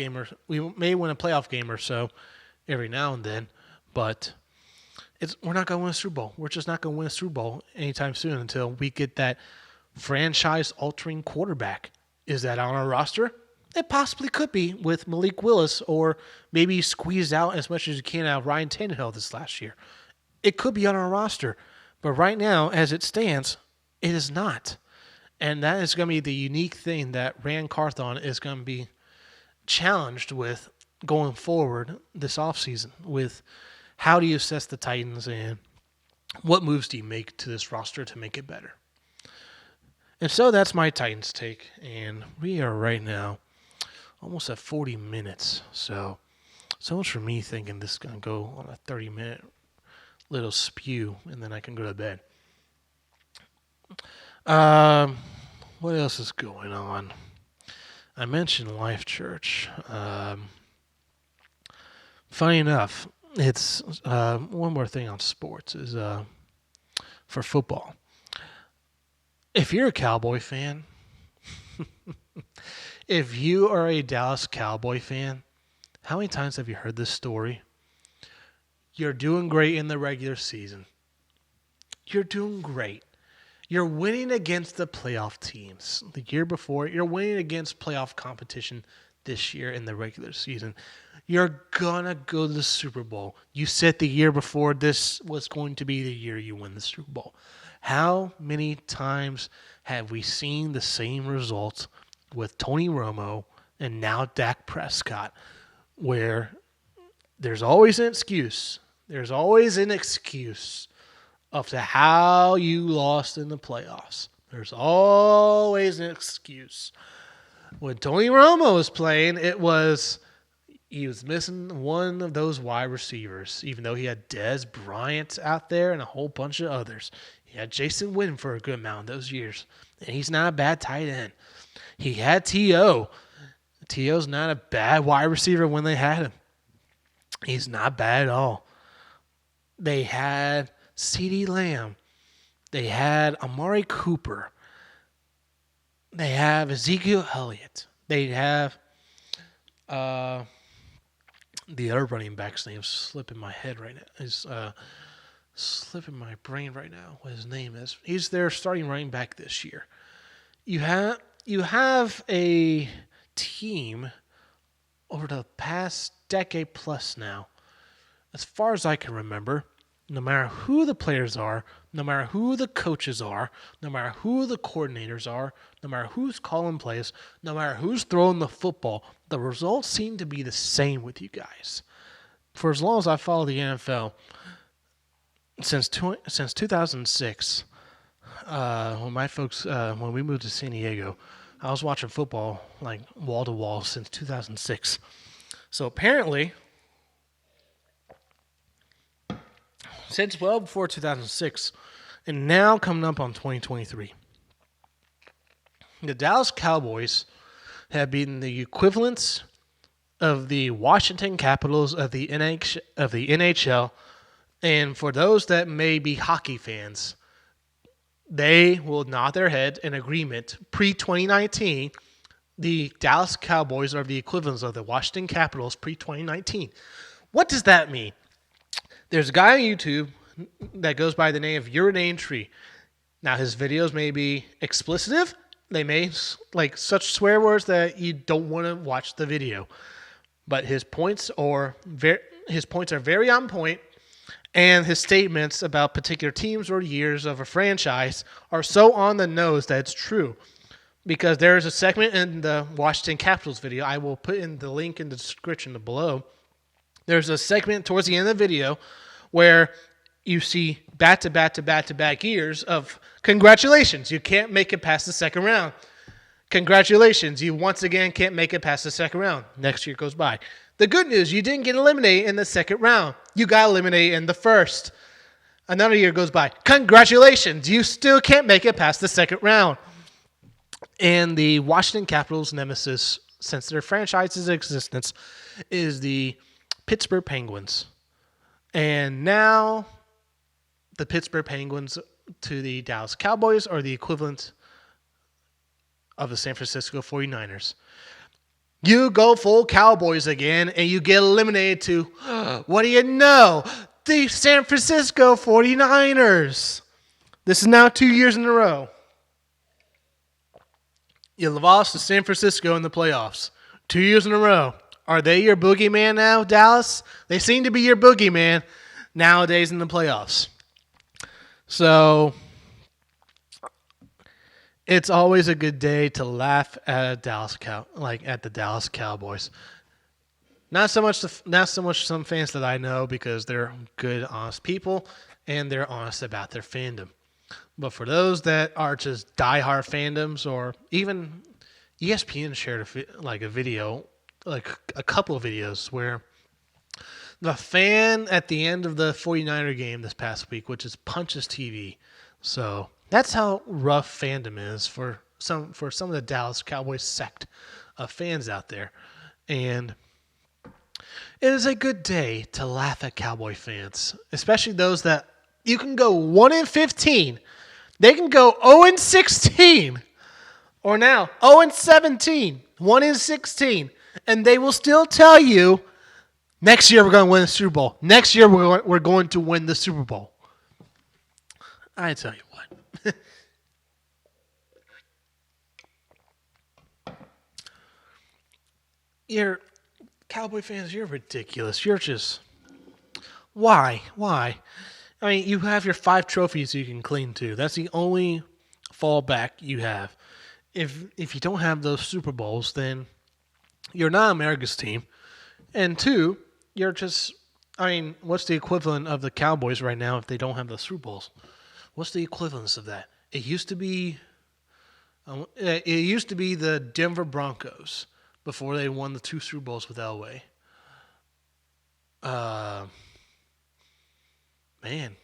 S1: game or so every now and then, but we're not going to win a Super Bowl. We're just not going to win a Super Bowl anytime soon until we get that franchise-altering quarterback. Is that on our roster? It possibly could be with Malik Willis, or maybe squeeze out as much as you can out of Ryan Tannehill this last year. It could be on our roster. But right now, as it stands, it is not. And that is going to be the unique thing that Rand Carthon is going to be challenged with going forward this offseason, with how do you assess the Titans and what moves do you make to this roster to make it better. And so that's my Titans take, and we are right now almost at 40 minutes. So much for me thinking this is going to go on a 30-minute little spew, and then I can go to bed. What else is going on? I mentioned Life Church. Funny enough, it's one more thing on sports is for football. If you're a Cowboy fan, if you are a Dallas Cowboy fan, how many times have you heard this story? You're doing great in the regular season. You're doing great. You're winning against the playoff teams. The year before, you're winning against playoff competition this year in the regular season. You're going to go to the Super Bowl. You said the year before this was going to be the year you win the Super Bowl. How many times have we seen the same results with Tony Romo and now Dak Prescott, where there's always an excuse. There's always an excuse of how you lost in the playoffs. There's always an excuse. When Tony Romo was playing, he was missing one of those wide receivers, even though he had Dez Bryant out there and a whole bunch of others. He had Jason Witten for a good amount of those years, and he's not a bad tight end. He had T.O. T.O.'s not a bad wide receiver when they had him. He's not bad at all. They had CeeDee Lamb. They had Amari Cooper. They have Ezekiel Elliott. They have the other running back's name slipping my head right now. Is slipping my brain right now what his name is. He's their starting running back this year. You have a team over the past decade plus now, as far as I can remember, no matter who the players are, no matter who the coaches are, no matter who the coordinators are, no matter who's calling plays, no matter who's throwing the football, the results seem to be the same with you guys. For as long as I follow the NFL, since 2006, when we moved to San Diego, I was watching football like wall to wall since 2006. So apparently, since well before 2006, and now coming up on 2023, the Dallas Cowboys have been the equivalents of the Washington Capitals of the NHL. And for those that may be hockey fans, they will nod their head in agreement. Pre-2019, the Dallas Cowboys are the equivalents of the Washington Capitals pre-2019. What does that mean? There's a guy on YouTube that goes by the name of Urinane Tree. Now, his videos may be explicit. They may like such swear words that you don't want to watch the video. But his points are very on point, and his statements about particular teams or years of a franchise are so on the nose that it's true. Because there is a segment in the Washington Capitals video. I will put in the link in the description below. There's a segment towards the end of the video where you see back-to-back years of congratulations, you can't make it past the second round. Congratulations, you once again can't make it past the second round. Next year goes by. The good news, you didn't get eliminated in the second round. You got eliminated in the first. Another year goes by. Congratulations, you still can't make it past the second round. And the Washington Capitals' nemesis, since their franchise's existence, is the Pittsburgh Penguins. And now the Pittsburgh Penguins to the Dallas Cowboys are the equivalent of the San Francisco 49ers. You go full Cowboys again, and you get eliminated to, what do you know, the San Francisco 49ers. This is now 2 years in a row. You lost to San Francisco in the playoffs 2 years in a row. Are they your boogeyman now, Dallas? They seem to be your boogeyman nowadays in the playoffs. So it's always a good day to laugh at the Dallas Cowboys. Not so much some fans that I know, because they're good, honest people, and they're honest about their fandom. But for those that are just diehard fandoms, or even ESPN shared a video, like a couple of videos where the fan at the end of the 49er game this past week, which is punches TV. So that's how rough fandom is for some of the Dallas Cowboys sect of fans out there. And it is a good day to laugh at Cowboy fans, especially those that you can go 1-15. They can go 0-16, or now 0-17, 1-16, and they will still tell you, next year we're going to win the Super Bowl. Next year we're going to win the Super Bowl. I tell you what. You're Cowboy fans, you're ridiculous. You're just, why? I mean, you have your 5 trophies you can cling to. That's the only fallback you have. If you don't have those Super Bowls, then you're not America's team. And 2, you're just, I mean, what's the equivalent of the Cowboys right now if they don't have the Super Bowls? What's the equivalence of that? It used to be It used to be the Denver Broncos before they won the 2 Super Bowls with Elway. Uh, man,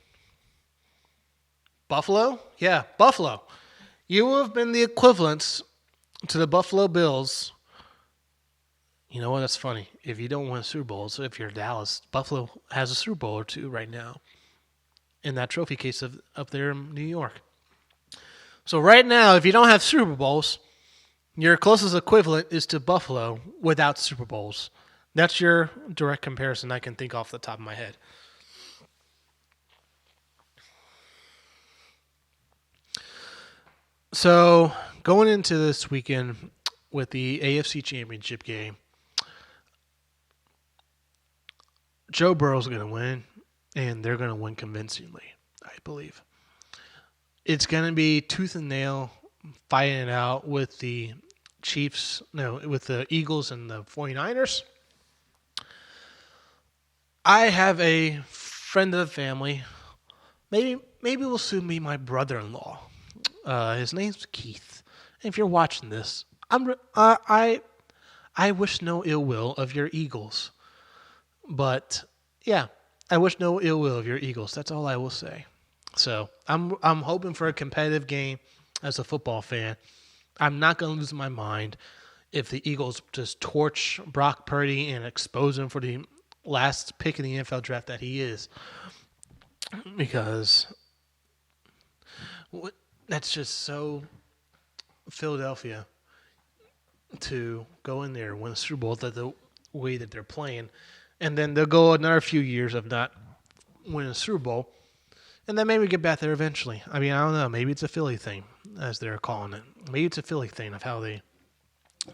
S1: Buffalo? Yeah, Buffalo. You will have been the equivalents to the Buffalo Bills. You know what? That's funny. If you don't win Super Bowls, if you're Dallas, Buffalo has a Super Bowl or two right now in that trophy case up there in New York. So right now, if you don't have Super Bowls, your closest equivalent is to Buffalo without Super Bowls. That's your direct comparison I can think off the top of my head. So going into this weekend with the AFC Championship game, Joe Burrow's going to win, and they're going to win convincingly, I believe. It's going to be tooth and nail fighting it out with the with the Eagles and the 49ers. I have a friend of the family. Maybe will soon be my brother-in-law. His name's Keith. And if you're watching this, I wish no ill will of your Eagles. But yeah, I wish no ill will of your Eagles. That's all I will say. So I'm hoping for a competitive game as a football fan. I'm not going to lose my mind if the Eagles just torch Brock Purdy and expose him for the last pick in the NFL draft that he is. Because that's just so Philadelphia to go in there and win a Super Bowl the way that they're playing. And then they'll go another few years of not winning a Super Bowl. And then maybe get back there eventually. I mean, I don't know. Maybe it's a Philly thing, as they're calling it. Maybe it's a Philly thing of how they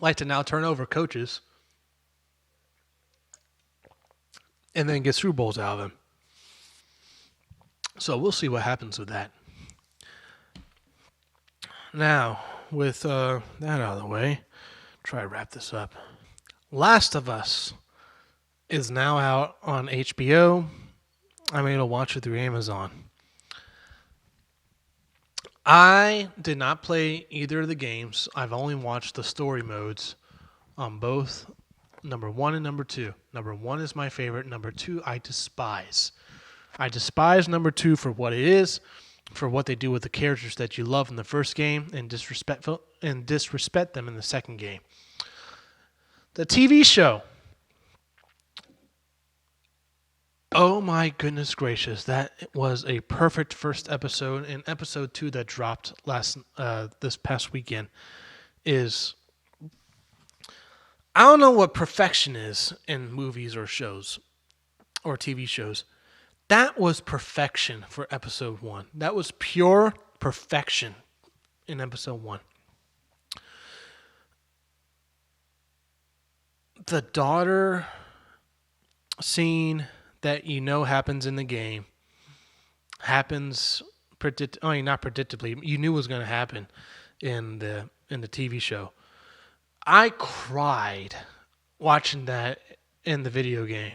S1: like to now turn over coaches and then get Super Bowls out of them. So we'll see what happens with that. Now, with that out of the way, try to wrap this up. Last of Us is now out on HBO. I'm able to watch it through Amazon. I did not play either of the games. I've only watched the story modes on both number 1 and number 2. Number 1 is my favorite. Number 2, I despise. I despise number 2 for what it is, for what they do with the characters that you love in the first game, and disrespect them in the second game. The TV show. Oh my goodness gracious! That was a perfect first episode, and episode 2 that dropped this past weekend is. I don't know what perfection is in movies or shows, or TV shows. That was perfection for episode 1. That was pure perfection in episode 1. The daughter scene that happens in the game happens not predictably. You knew it was going to happen in the TV show. I cried watching that in the video game.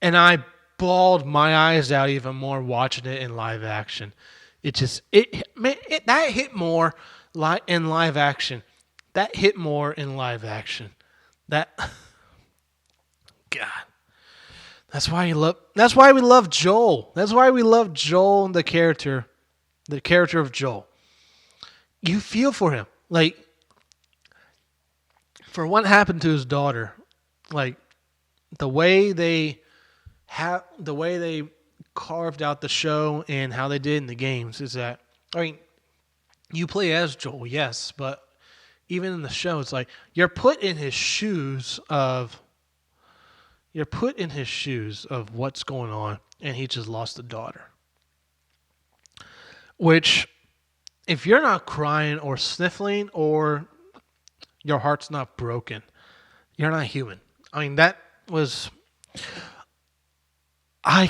S1: And I bawled my eyes out even more watching it in live action. That hit more in live action. That hit more in live action. That God. That's why we love Joel. That's why we love Joel, the character of Joel. You feel for him. Like, for what happened to his daughter, like the way they carved out the show and how they did in the games is that, I mean, you play as Joel, yes, but even in the show, it's like you're put in his shoes of what's going on, and he just lost a daughter. Which, if you're not crying or sniffling or your heart's not broken, you're not human. I mean, that was... I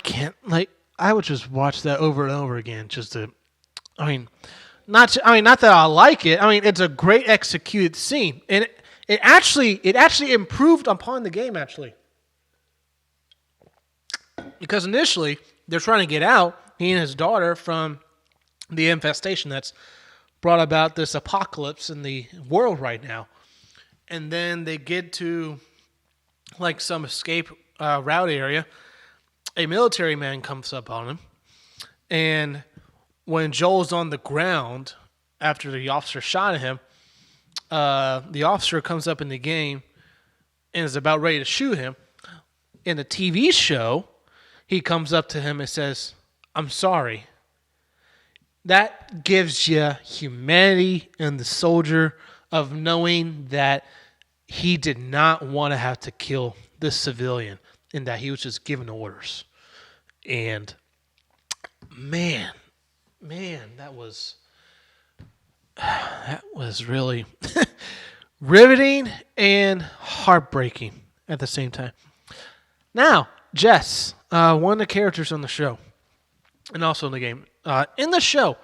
S1: would just watch that over and over again just to... not that I like it. I mean, it's a great executed scene. And it actually improved upon the game, actually. Because initially, they're trying to get out, he and his daughter, from the infestation that's brought about this apocalypse in the world right now. And then they get to like some escape route area. A military man comes up on him. And when Joel's on the ground after the officer shot at him, the officer comes up in the game and is about ready to shoot him. In the TV show, he comes up to him and says, "I'm sorry." That gives you humanity in the soldier of knowing that he did not want to have to kill this civilian and that he was just giving orders. And man, that was really riveting and heartbreaking at the same time. Now, Jess, one of the characters on the show, and also in the game, in the show,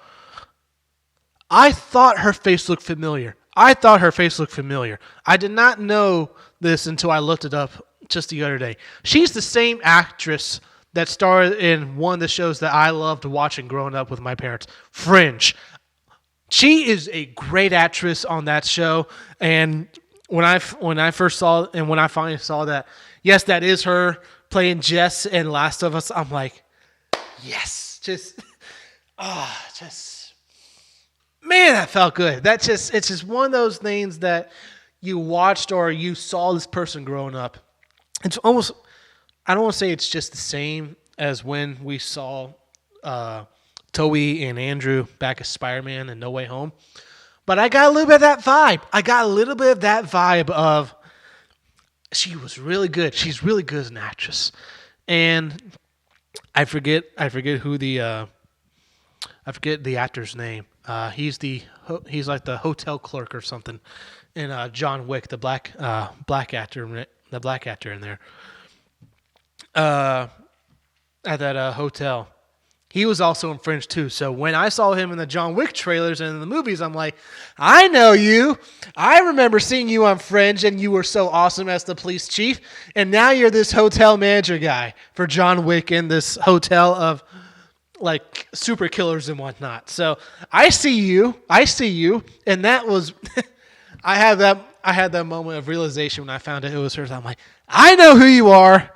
S1: I thought her face looked familiar. I did not know this until I looked it up just the other day. She's the same actress that starred in one of the shows that I loved watching growing up with my parents, Fringe. She is a great actress on that show, and when I finally saw that, yes, that is her playing Jess in Last of Us, I'm like, yes, man, that felt good. It's just one of those things that you watched or you saw this person growing up. It's almost, I don't want to say it's just the same as when we saw Toby and Andrew back as Spider-Man in No Way Home. But I got a little bit of that vibe. Of she was really good. She's really good as an actress. And I forget who the actor's name. He's like the hotel clerk or something in John Wick, the black actor in there. At that hotel. He was also in Fringe too. So when I saw him in the John Wick trailers and in the movies, I'm like, I know you. I remember seeing you on Fringe, and you were so awesome as the police chief. And now you're this hotel manager guy for John Wick in this hotel of like super killers and whatnot. So I see you. And that was, I had that moment of realization when I found out it was her. I'm like, I know who you are.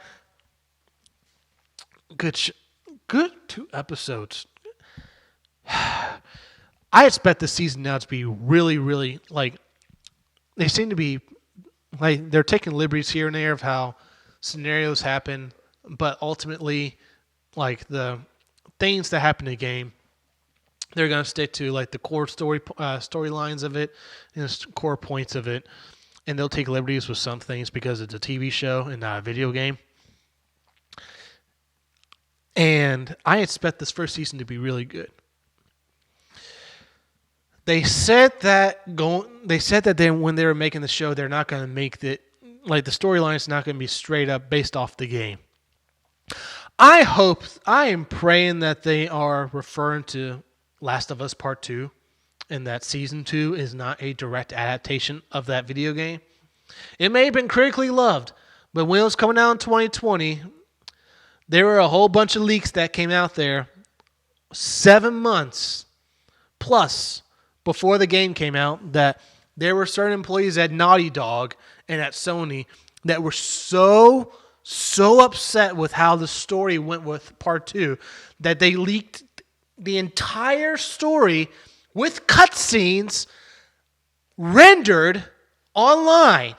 S1: Good 2 episodes. I expect the season now to be really, really, like, they seem to be, like, they're taking liberties here and there of how scenarios happen, but ultimately, like, the things that happen in the game, they're going to stick to, like, the core storylines of it and the core points of it, and they'll take liberties with some things because it's a TV show and not a video game. And I expect this first season to be really good. They said that when they were making the show, they're not going to make the storyline's not going to be straight up based off the game. I am praying that they are referring to Last of Us Part 2 and that Season 2 is not a direct adaptation of that video game. It may have been critically loved, but when it was coming out in 2020, there were a whole bunch of leaks that came out there 7 months plus before the game came out that there were certain employees at Naughty Dog and at Sony that were so upset with how the story went with Part 2 that they leaked the entire story with cutscenes rendered online.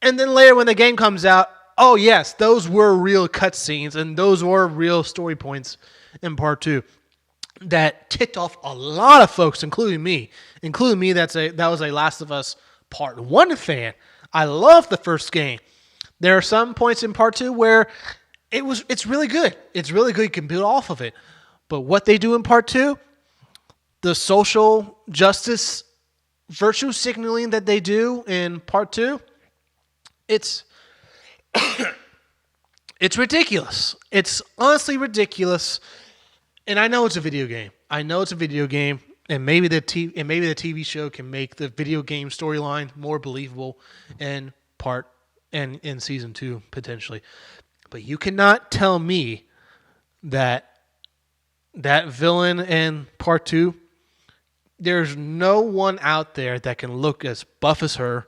S1: And then later when the game comes out, oh, yes, those were real cutscenes, and those were real story points in Part 2 that ticked off a lot of folks, including me. That was a Last of Us Part 1 fan. I love the first game. There are some points in Part 2 where it's really good. It's really good. You can build off of it. But what they do in Part 2, the social justice virtue signaling that they do in Part 2, it's ridiculous. It's honestly ridiculous. And I know it's a video game. And maybe the TV show can make the video game storyline more believable in season 2 potentially. But you cannot tell me that villain in Part 2 There's no one out there that can look as buff as her.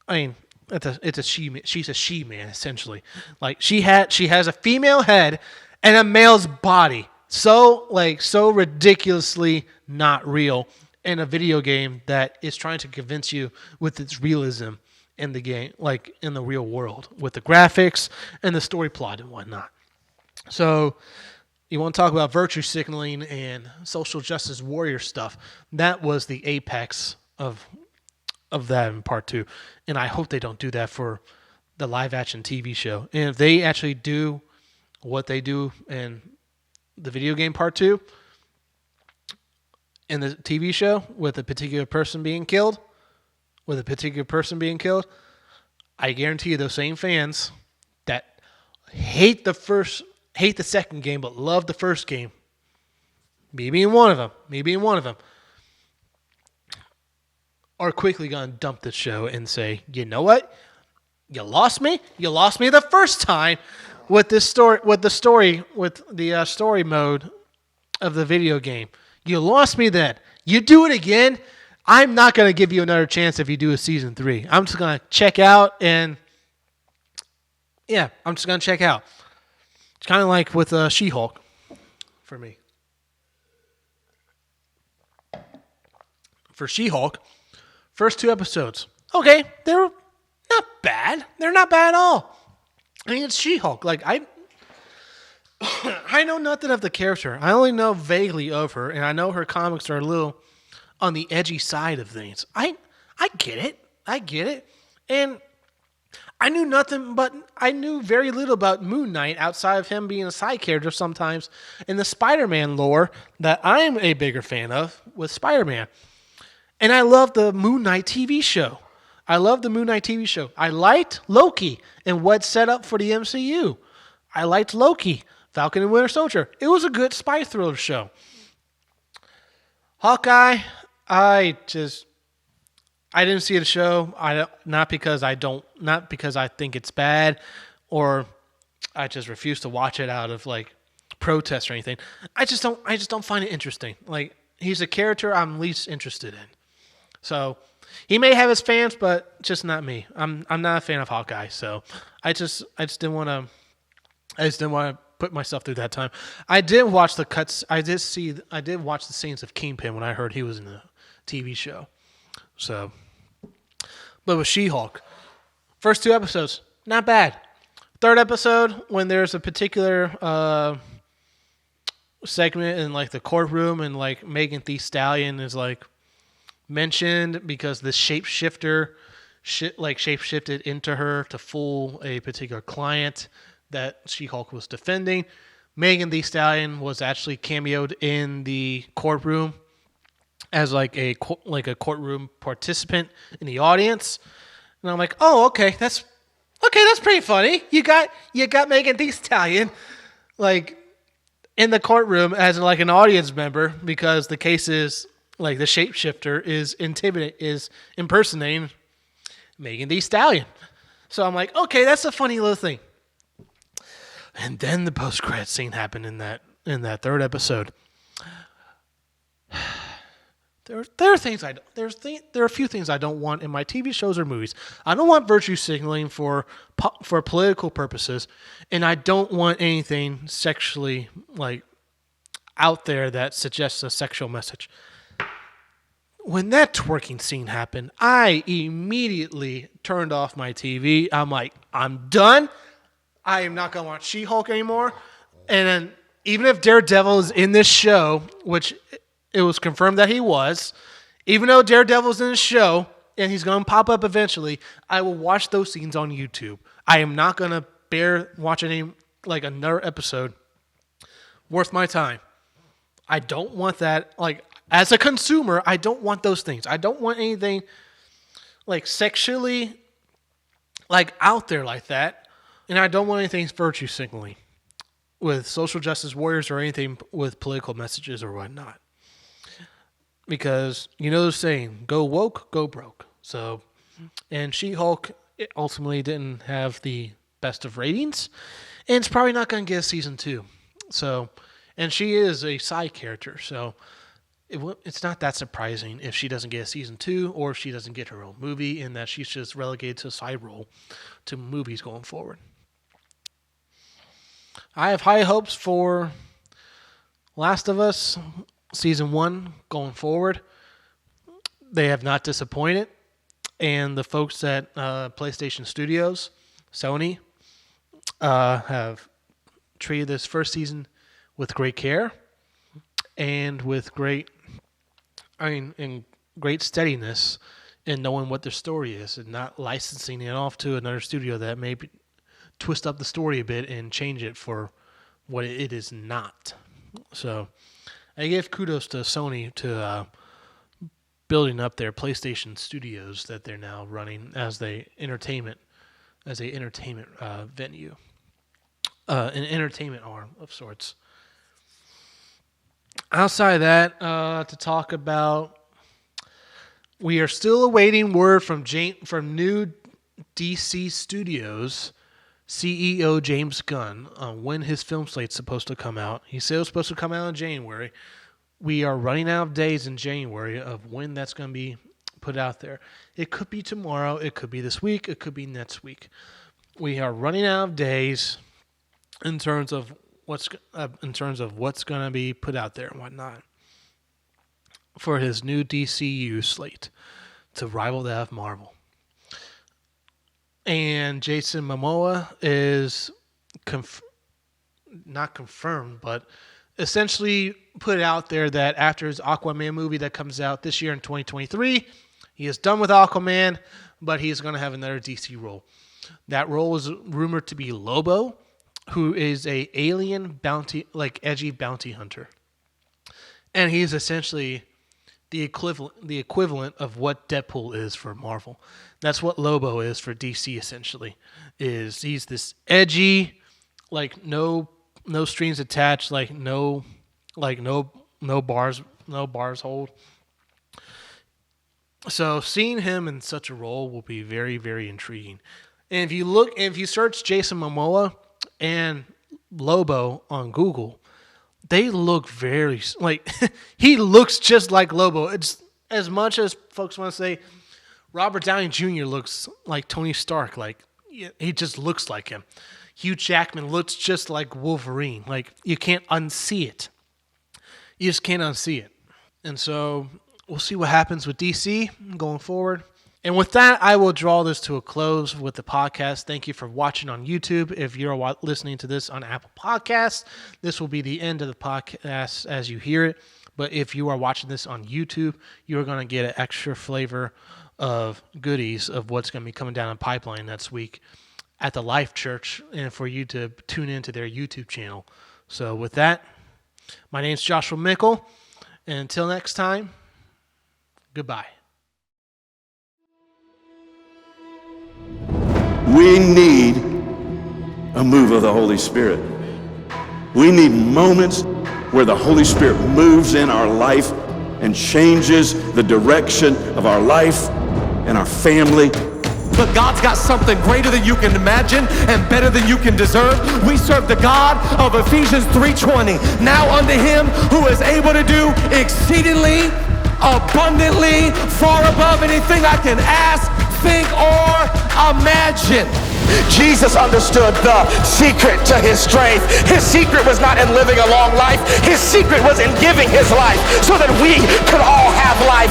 S1: I mean, it's a she. She's a she man essentially. Like she has a female head and a male's body. So ridiculously not real in a video game that is trying to convince you with its realism in the game, like in the real world, with the graphics and the story plot and whatnot. So you want to talk about virtue signaling and social justice warrior stuff? That was the apex of that in part two, and I hope they don't do that for the live action TV show. And if they actually do what they do in the video game part two in the TV show with a particular person being killed, I guarantee you those same fans that hate the second game but love the first game, me being one of them, are quickly going to dump this show and say, you know what? You lost me the first time with the story mode of the video game. You lost me then. You do it again, I'm not going to give you another chance if you do a season 3. I'm just going to check out and I'm just going to check out. It's kind of like with She-Hulk for me. For She-Hulk, first 2 episodes, okay, they're not bad. They're not bad at all. I mean, it's She-Hulk. Like, I know nothing of the character. I only know vaguely of her, and I know her comics are a little on the edgy side of things. I get it. And I knew very little about Moon Knight outside of him being a side character sometimes in the Spider-Man lore that I'm a bigger fan of with Spider-Man. And I love the Moon Knight TV show. I liked Loki and what's set up for the MCU. I liked Loki, Falcon and Winter Soldier. It was a good spy thriller show. Hawkeye, I didn't see the show. Not because I think it's bad, or I just refuse to watch it out of like protest or anything. I just don't find it interesting. Like, he's a character I'm least interested in. So he may have his fans, but just not me. I'm not a fan of Hawkeye, so I just didn't want to put myself through that time. I did watch the cuts. I did watch the scenes of Kingpin when I heard he was in the TV show. So, but with She-Hulk, first 2 episodes, not bad. 3rd episode, when there's a particular segment in like the courtroom and like Megan Thee Stallion is like mentioned because the shapeshifter shapeshifted into her to fool a particular client that She-Hulk was defending. Megan Thee Stallion was actually cameoed in the courtroom as like a courtroom participant in the audience, and I'm like, oh, okay, that's pretty funny. You got Megan Thee Stallion like in the courtroom as like an audience member because the case is like the shapeshifter is impersonating Megan Thee Stallion. So I'm like, okay, that's a funny little thing. And then the post-credit scene happened in that 3rd episode. There are a few things I don't want in my TV shows or movies. I don't want virtue signaling for political purposes, and I don't want anything sexually like out there that suggests a sexual message. When that twerking scene happened, I immediately turned off my TV. I'm like, I'm done. I am not going to watch She-Hulk anymore. And then even if Daredevil is in this show, which it was confirmed that he was, even though Daredevil's in the show and he's going to pop up eventually, I will watch those scenes on YouTube. I am not going to bear watching like another episode worth my time. I don't want that. Like, as a consumer, I don't want those things. I don't want anything like sexually like out there like that. And I don't want anything virtue signaling with social justice warriors or anything with political messages or whatnot. Because you know the saying, go woke, go broke. So, and She-Hulk ultimately didn't have the best of ratings. And it's probably not going to get a season 2. So, and she is a side character. So, it's not that surprising if she doesn't get a season 2 or if she doesn't get her own movie, and that she's just relegated to a side role to movies going forward. I have high hopes for Last of Us season 1 going forward. They have not disappointed, and the folks at PlayStation Studios, Sony, have treated this first season with great care and with great steadiness in knowing what their story is and not licensing it off to another studio that may twist up the story a bit and change it for what it is not. So I give kudos to Sony to building up their PlayStation Studios that they're now running as a entertainment venue, an entertainment arm of sorts. Outside of that, to talk about, we are still awaiting word from new DC Studios CEO James Gunn on when his film slate's supposed to come out. He said it was supposed to come out in January. We are running out of days in January of when that's going to be put out there. It could be tomorrow. It could be this week. It could be next week. We are running out of days in terms of what's going to be put out there and whatnot for his new DCU slate to rival that of Marvel. And Jason Momoa is not confirmed, but essentially put out there that after his Aquaman movie that comes out this year in 2023, he is done with Aquaman, but he is going to have another DC role. That role is rumored to be Lobo, who is a alien edgy bounty hunter. And he's essentially the equivalent of what Deadpool is for Marvel. That's what Lobo is for DC essentially. He's this edgy, no strings attached, no bars hold. So seeing him in such a role will be very, very intriguing. And if you search Jason Momoa and Lobo on Google, they look very he looks just like Lobo. It's as much as folks want to say Robert Downey Jr. looks like Tony Stark. He just looks like him. Hugh Jackman looks just like Wolverine. You can't unsee it. You just can't unsee it. And so we'll see what happens with DC going forward. And with that, I will draw this to a close with the podcast. Thank you for watching on YouTube. If you're listening to this on Apple Podcasts, this will be the end of the podcast as you hear it. But if you are watching this on YouTube, you're going to get an extra flavor of goodies of what's going to be coming down the pipeline next week at the Life Church, and for you to tune into their YouTube channel. So with that, my name's Joshua Mickle, and until next time, goodbye.
S2: We need a move of the Holy Spirit. We need moments where the Holy Spirit moves in our life and changes the direction of our life and our family.
S3: But God's got something greater than you can imagine and better than you can deserve. We serve the God of Ephesians 3:20. Now unto him who is able to do exceedingly, abundantly, far above anything I can ask, think, or imagine.
S4: Jesus understood the secret to his strength. His secret was not in living a long life. His secret was in giving his life so that we could all have life